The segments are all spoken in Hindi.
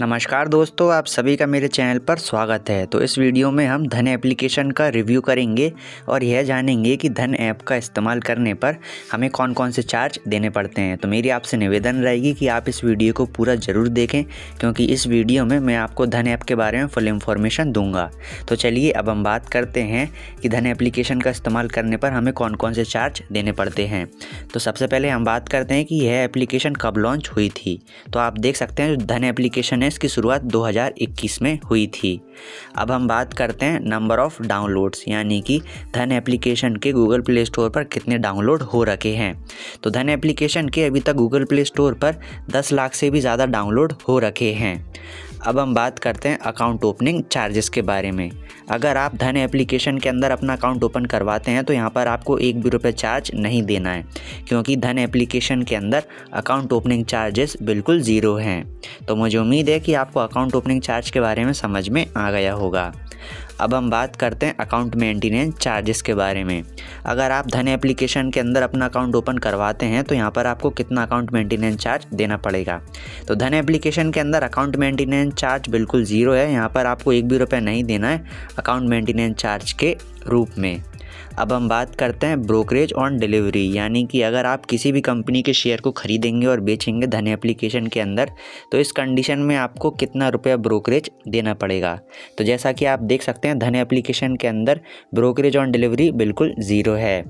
नमस्कार दोस्तों, आप सभी का मेरे चैनल पर स्वागत है। तो इस वीडियो में हम धन एप्लीकेशन का रिव्यू करेंगे और यह जानेंगे कि धन ऐप का इस्तेमाल करने पर हमें कौन कौन से चार्ज देने पड़ते हैं। तो मेरी आपसे निवेदन रहेगी कि आप इस वीडियो को पूरा ज़रूर देखें, क्योंकि इस वीडियो में मैं आपको धन ऐप के बारे में फुल इन्फॉर्मेशन दूंगा। तो चलिए अब हम बात करते हैं कि धन एप्लीकेशन का इस्तेमाल करने पर हमें कौन कौन से चार्ज देने पड़ते हैं। तो सबसे पहले हम बात करते हैं कि यह एप्लीकेशन कब लॉन्च हुई थी। तो आप देख सकते हैं जो धन एप्लीकेशन है इसकी शुरुआत 2021 में हुई थी। अब हम बात करते हैं नंबर ऑफ़ डाउनलोड्स, यानी कि धन एप्लीकेशन के गूगल प्ले स्टोर पर कितने डाउनलोड हो रखे हैं। तो धन एप्लीकेशन के अभी तक गूगल प्ले स्टोर पर 10 लाख से भी ज़्यादा डाउनलोड हो रखे हैं। अब हम बात करते हैं अकाउंट ओपनिंग चार्जेस के बारे में। अगर आप धन एप्लीकेशन के अंदर अपना अकाउंट ओपन करवाते हैं तो यहाँ पर आपको 1 भी रुपये चार्ज नहीं देना है, क्योंकि धन एप्लीकेशन के अंदर अकाउंट ओपनिंग चार्जेस बिल्कुल ज़ीरो हैं। तो मुझे उम्मीद है कि आपको अकाउंट ओपनिंग चार्ज के बारे में समझ में आ गया होगा। अब हम बात करते हैं अकाउंट मेंटेनेंस चार्जेस के बारे में। अगर आप धन एप्लीकेशन के अंदर अपना अकाउंट ओपन करवाते हैं तो यहाँ पर आपको कितना अकाउंट मेंटेनेंस चार्ज देना पड़ेगा। तो धन एप्लीकेशन के अंदर अकाउंट मेंटेनेंस चार्ज बिल्कुल ज़ीरो है। यहाँ पर आपको 1 भी रुपये नहीं देना है अकाउंट मेंटेनेंस चार्ज के रूप में। अब हम बात करते हैं ब्रोकरेज ऑन डिलीवरी, यानी कि अगर आप किसी भी कंपनी के शेयर को खरीदेंगे और बेचेंगे धन एप्लीकेशन के अंदर, तो इस कंडीशन में आपको कितना रुपया ब्रोकरेज देना पड़ेगा। तो जैसा कि आप देख सकते हैं धन एप्लीकेशन के अंदर ब्रोकरेज ऑन डिलीवरी बिल्कुल ज़ीरो है,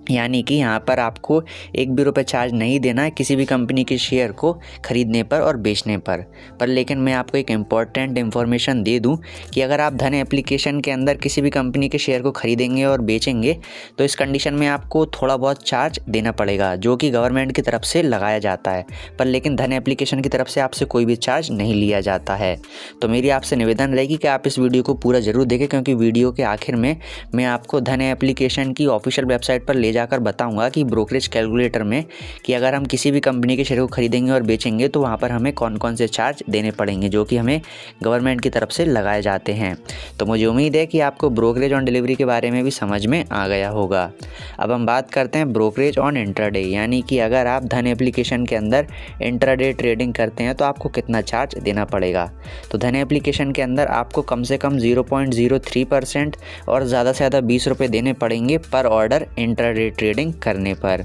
यानी कि यहाँ पर आपको 1 भी रुपये चार्ज नहीं देना है किसी भी कंपनी के शेयर को ख़रीदने पर और बेचने पर। लेकिन मैं आपको एक इम्पॉर्टेंट इन्फॉर्मेशन दे दूँ कि अगर आप धन एप्लीकेशन के अंदर किसी भी कंपनी के शेयर को ख़रीदेंगे और बेचेंगे तो इस कंडीशन में आपको थोड़ा बहुत चार्ज देना पड़ेगा, जो कि गवर्नमेंट की तरफ से लगाया जाता है। लेकिन धन एप्लीकेशन की तरफ से आपसे कोई भी चार्ज नहीं लिया जाता है। तो मेरी आपसे निवेदन रहेगी कि आप इस वीडियो को पूरा ज़रूर देखें, क्योंकि वीडियो के आखिर में मैं आपको धन एप्लीकेशन की ऑफिशियल वेबसाइट पर ले जाकर बताऊंगा कि ब्रोकरेज कैलकुलेटर में कि अगर हम किसी भी कंपनी के शेयर को खरीदेंगे और बेचेंगे तो वहां पर हमें कौन कौन से चार्ज देने पड़ेंगे, जो कि हमें गवर्नमेंट की तरफ से लगाए जाते हैं। तो मुझे उम्मीद है कि आपको ब्रोकरेज ऑन डिलीवरी के बारे में भी समझ में आ गया होगा। अब हम बात करते हैं ब्रोकरेज ऑन इंट्राडे, यानी कि अगर आप धन एप्लीकेशन के अंदर इंट्राडे ट्रेडिंग करते हैं तो आपको कितना चार्ज देना पड़ेगा। तो धन एप्लीकेशन के अंदर आपको कम से कम 0.03% और ज़्यादा से ज़्यादा 20 रुपये देने पड़ेंगे पर ऑर्डर इंट्राडे ट्रेडिंग करने पर।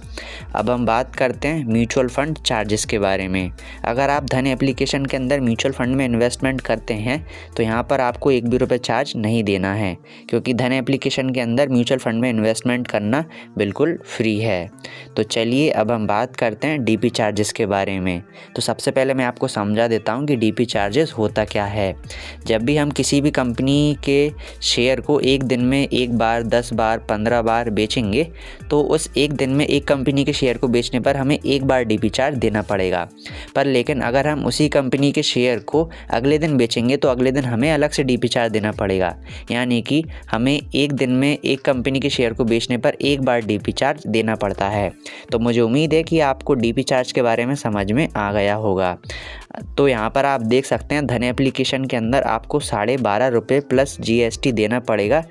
अब हम बात करते हैं म्यूचुअल फंड चार्जेस के बारे में। अगर आप धन एप्लीकेशन के अंदर म्यूचुअल फंड में इन्वेस्टमेंट करते हैं तो यहाँ पर आपको 1 भी रुपये चार्ज नहीं देना है, क्योंकि धन एप्लीकेशन के अंदर म्यूचुअल फंड में इन्वेस्टमेंट करना बिल्कुल फ्री है। तो चलिए अब हम बात करते हैं डीपी चार्जेस के बारे में। तो सबसे पहले मैं आपको समझा देता हूँ कि डीपी चार्जेस होता क्या है। जब भी हम किसी भी कंपनी के शेयर को एक दिन में 1 बार, 10 बार, 15 बार बेचेंगे तो उस एक दिन में एक कंपनी के शेयर को बेचने पर हमें 1 बार डीपी चार्ज देना पड़ेगा। लेकिन अगर हम उसी कंपनी के शेयर को अगले दिन बेचेंगे तो अगले दिन हमें अलग से डीपी चार्ज देना पड़ेगा, यानी कि हमें एक दिन में एक कंपनी के शेयर को बेचने पर 1 बार डीपी चार्ज देना पड़ता है। तो मुझे उम्मीद है कि आपको डीपी चार्ज के बारे में समझ में आ गया होगा। तो यहाँ पर आप देख सकते हैं धन एप्लीकेशन के अंदर आपको 12.5 रुपये प्लस GST देना पड़ेगा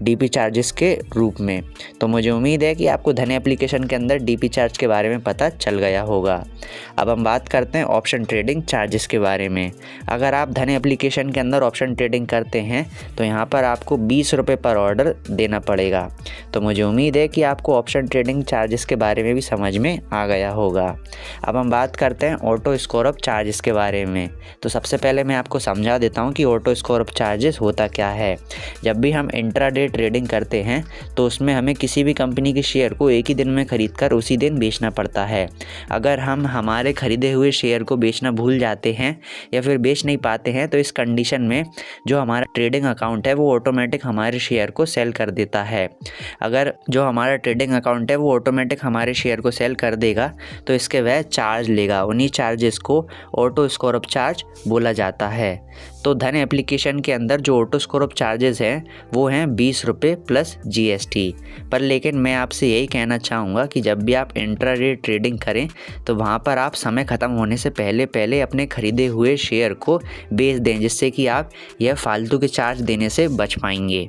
डीपी चार्जेस के रूप में। तो मुझे उम्मीद है कि आपको धन एप्लीकेशन के अंदर डीपी चार्ज के बारे में पता चल गया होगा। अब हम बात करते हैं ऑप्शन ट्रेडिंग चार्जेस के बारे में। अगर आप धन एप्लीकेशन के अंदर ऑप्शन ट्रेडिंग करते हैं तो यहाँ पर आपको 20 रुपये पर ऑर्डर देना पड़ेगा। तो मुझे उम्मीद है कि आपको ऑप्शन ट्रेडिंग चार्जेस के बारे में भी समझ में आ गया होगा। अब हम बात करते हैं ऑटो स्कोर अप चार्जेस के बारे में। तो सबसे पहले मैं आपको समझा देता हूँ कि ऑटो स्कोर अप चार्जेस होता क्या है। जब भी हम इंट्राडे ट्रेडिंग करते हैं तो उसमें हमें किसी भी कंपनी के शेयर को एक ही दिन में खरीदकर उसी दिन बेचना पड़ता है। अगर हम हमारे खरीदे हुए शेयर को बेचना भूल जाते हैं या फिर बेच नहीं पाते हैं तो इस कंडीशन में जो हमारा ट्रेडिंग अकाउंट है वो ऑटोमेटिक हमारे शेयर को सेल कर देता है। अगर जो हमारा ट्रेडिंग अकाउंट है वो ऑटोमेटिक हमारे शेयर को सेल कर देगा तो इसके वह चार्ज लेगा। उन्हीं चार्जेस को ऑटो स्कोर अप चार्ज बोला जाता है। तो धन एप्लीकेशन के अंदर जो ऑटो स्कोर अप चार्जेस हैं वो हैं 20 रुपये प्लस GST। लेकिन मैं आपसे यही कहना चाहूँगा कि जब भी आप इंट्राडे ट्रेडिंग करें तो वहाँ पर आप समय ख़त्म होने से पहले पहले अपने ख़रीदे हुए शेयर को बेच दें, जिससे कि आप यह फालतू के चार्ज देने से बच पाएंगे।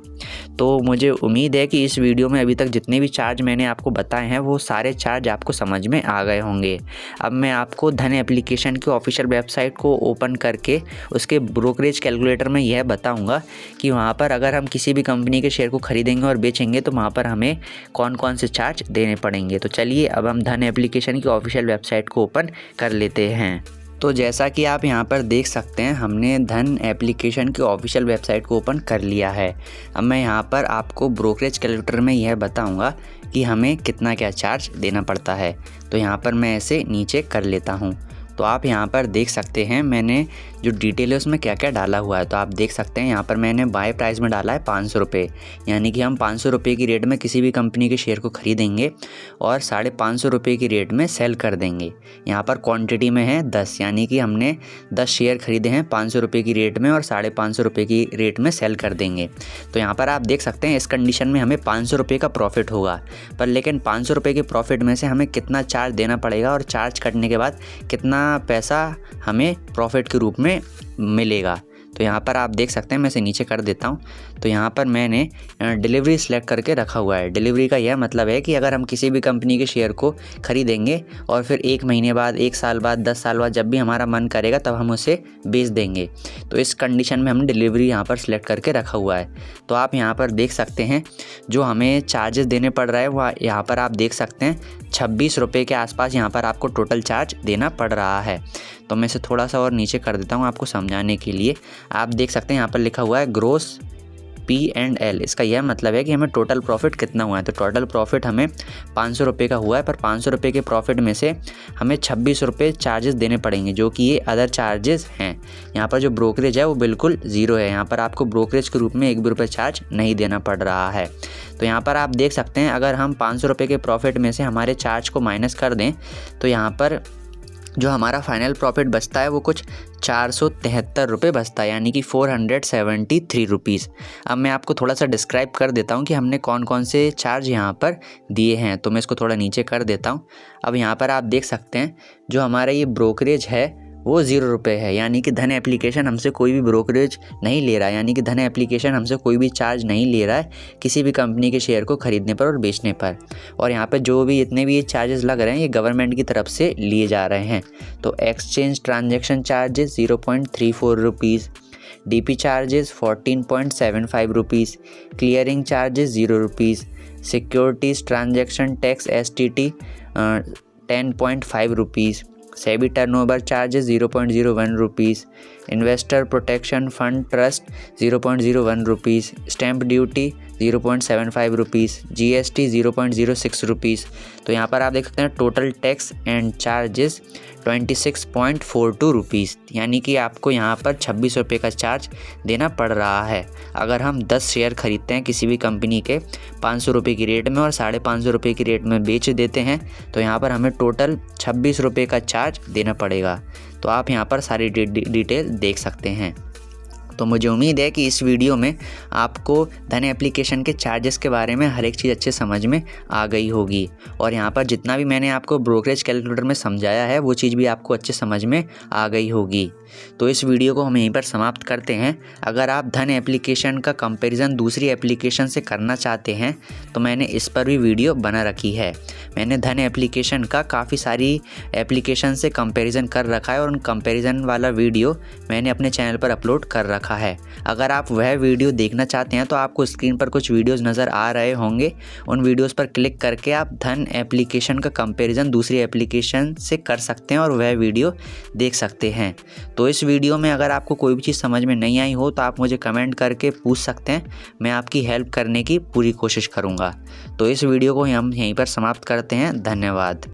तो मुझे उम्मीद है कि इस वीडियो में अभी तक जितने भी चार्ज मैंने आपको बताए हैं वो सारे चार्ज आपको समझ में आ गए होंगे। अब मैं आपको धन एप्लीकेशन की ऑफिशियल वेबसाइट को ओपन करके उसके ब्रोकरेज कैलकुलेटर में यह बताऊंगा कि वहाँ पर अगर हम किसी भी कंपनी के शेयर को खरीदेंगे और बेचेंगे तो वहाँ पर हमें कौन कौन से चार्ज देने पड़ेंगे। तो चलिए अब हम धन एप्लीकेशन की ऑफिशियल वेबसाइट को ओपन कर लेते हैं। तो जैसा कि आप यहाँ पर देख सकते हैं, हमने धन एप्लीकेशन की ऑफिशियल वेबसाइट को ओपन कर लिया है। अब मैं यहाँ पर आपको ब्रोकरेज कैलकुलेटर में यह बताऊँगा कि हमें कितना क्या चार्ज देना पड़ता है। तो यहाँ पर मैं ऐसे नीचे कर लेता हूँ। तो आप यहाँ पर देख सकते हैं मैंने जो डिटेल है उसमें क्या क्या डाला हुआ है। तो आप देख सकते हैं यहाँ पर मैंने बाय प्राइस में डाला है 500 रुपये, यानी कि हम 500 रुपये की रेट में किसी भी कंपनी के शेयर को खरीदेंगे और 550 रुपये की रेट में सेल कर देंगे। यहाँ पर क्वांटिटी में है 10, यानी कि हमने 10 शेयर खरीदे हैं 500 रुपये की रेट में और 550 रुपये की रेट में सेल कर देंगे। तो यहाँ पर आप देख सकते हैं इस कंडीशन में हमें 500 रुपये का प्रॉफिट होगा, पर लेकिन 500 रुपये के प्रॉफिट में से हमें कितना चार्ज देना पड़ेगा और चार्ज कटने के बाद कितना पैसा हमें प्रॉफिट के रूप में मिलेगा। तो यहाँ पर आप देख सकते हैं, मैं इसे नीचे कर देता हूँ। तो यहाँ पर मैंने डिलीवरी सेलेक्ट करके रखा हुआ है। डिलीवरी का यह मतलब है कि अगर हम किसी भी कंपनी के शेयर को खरीदेंगे और फिर 1 महीने बाद, 1 साल बाद, 10 साल बाद जब भी हमारा मन करेगा तब हम उसे बेच देंगे। तो इस कंडीशन में हमने डिलीवरी यहाँ पर सिलेक्ट करके रखा हुआ है। तो आप यहाँ पर देख सकते हैं जो हमें चार्जेस देने पड़ रहा है वह यहाँ पर आप देख सकते हैं 26 रुपये के आसपास यहाँ पर आपको टोटल चार्ज देना पड़ रहा है। तो मैं इसे थोड़ा सा और नीचे कर देता हूँ आपको समझाने के लिए। आप देख सकते हैं यहाँ पर लिखा हुआ है ग्रोस P&L। इसका यह मतलब है कि हमें टोटल प्रॉफिट कितना हुआ है। तो टोटल प्रॉफिट हमें 500 रुपये का हुआ है, पर 500 रुपये के प्रॉफिट में से हमें 26 रुपये चार्जेस देने पड़ेंगे, जो कि ये अदर चार्जेस हैं। यहाँ पर जो ब्रोकरेज है वो बिल्कुल ज़ीरो है। यहाँ पर आपको ब्रोकरेज के रूप में 1 भी रुपये चार्ज नहीं देना पड़ रहा है। तो यहाँ पर आप देख सकते हैं अगर हम 500 रुपये के प्रॉफिट में से हमारे चार्ज को माइनस कर दें तो यहाँ पर जो हमारा फाइनल प्रॉफिट बचता है वो कुछ 473 रुपये बचता है, यानी कि 473 रुपीज़। अब मैं आपको थोड़ा सा डिस्क्राइब कर देता हूँ कि हमने कौन कौन से चार्ज यहाँ पर दिए हैं। तो मैं इसको थोड़ा नीचे कर देता हूँ। अब यहाँ पर आप देख सकते हैं जो हमारा ये ब्रोकरेज है वो 0 रुपये है, यानी कि धन एप्लीकेशन हमसे कोई भी ब्रोकरेज नहीं ले रहा है, यानी कि धन एप्लीकेशन हमसे कोई भी चार्ज नहीं ले रहा है किसी भी कंपनी के शेयर को खरीदने पर और बेचने पर। और यहाँ पर जो भी इतने भी ये चार्जेस लग रहे हैं ये गवर्नमेंट की तरफ से लिए जा रहे हैं। तो exchange transaction charges 0.34 rupees, DP charges 14.75 rupees, clearing charges 0 rupees, securities transaction tax STT 10.5 rupees, SEBI turnover charges 0.01 rupees, investor protection fund trust 0.01 rupees, stamp duty 0.75 rupees, GST 0.06 rupees. तो यहाँ पर आप देख सकते हैं total tax and charges 26.42 rupees, यानी कि आपको यहाँ पर 26 रुपये का चार्ज देना पड़ रहा है। अगर हम 10 शेयर खरीदते हैं किसी भी कंपनी के 500 रुपये की रेट में और 550 रुपये की रेट में बेच देते हैं तो यहाँ पर हमें टोटल 26 रुपये का चार्ज देना पड़ेगा। तो आप यहाँ पर सारी डिटेल देख सकते हैं। तो मुझे उम्मीद है कि इस वीडियो में आपको धन एप्लीकेशन के चार्जेस के बारे में हर एक चीज़ अच्छे समझ में आ गई होगी और यहाँ पर जितना भी मैंने आपको ब्रोकरेज कैलकुलेटर में समझाया है वो चीज़ भी आपको अच्छे समझ में आ गई होगी। तो इस वीडियो को हम यहीं पर समाप्त करते हैं। अगर आप धन एप्लीकेशन का कंपैरिजन दूसरी एप्लीकेशन से करना चाहते हैं तो मैंने इस पर भी वीडियो बना रखी है। मैंने धन एप्लीकेशन का काफ़ी सारी एप्लीकेशन से कंपैरिजन कर रखा है और उन कंपैरिजन वाला वीडियो मैंने अपने चैनल पर अपलोड कर रखा है। अगर आप वह वीडियो देखना चाहते हैं तो आपको स्क्रीन पर कुछ वीडियोज़ नज़र आ रहे होंगे, उन वीडियोज़ पर क्लिक करके आप धन एप्लीकेशन का कंपैरिजन दूसरी एप्लीकेशन से कर सकते हैं और वह वीडियो देख सकते हैं। तो इस वीडियो में अगर आपको कोई भी चीज़ समझ में नहीं आई हो तो आप मुझे कमेंट करके पूछ सकते हैं, मैं आपकी हेल्प करने की पूरी कोशिश करूँगा। तो इस वीडियो को हम यहीं पर समाप्त करते हैं। धन्यवाद।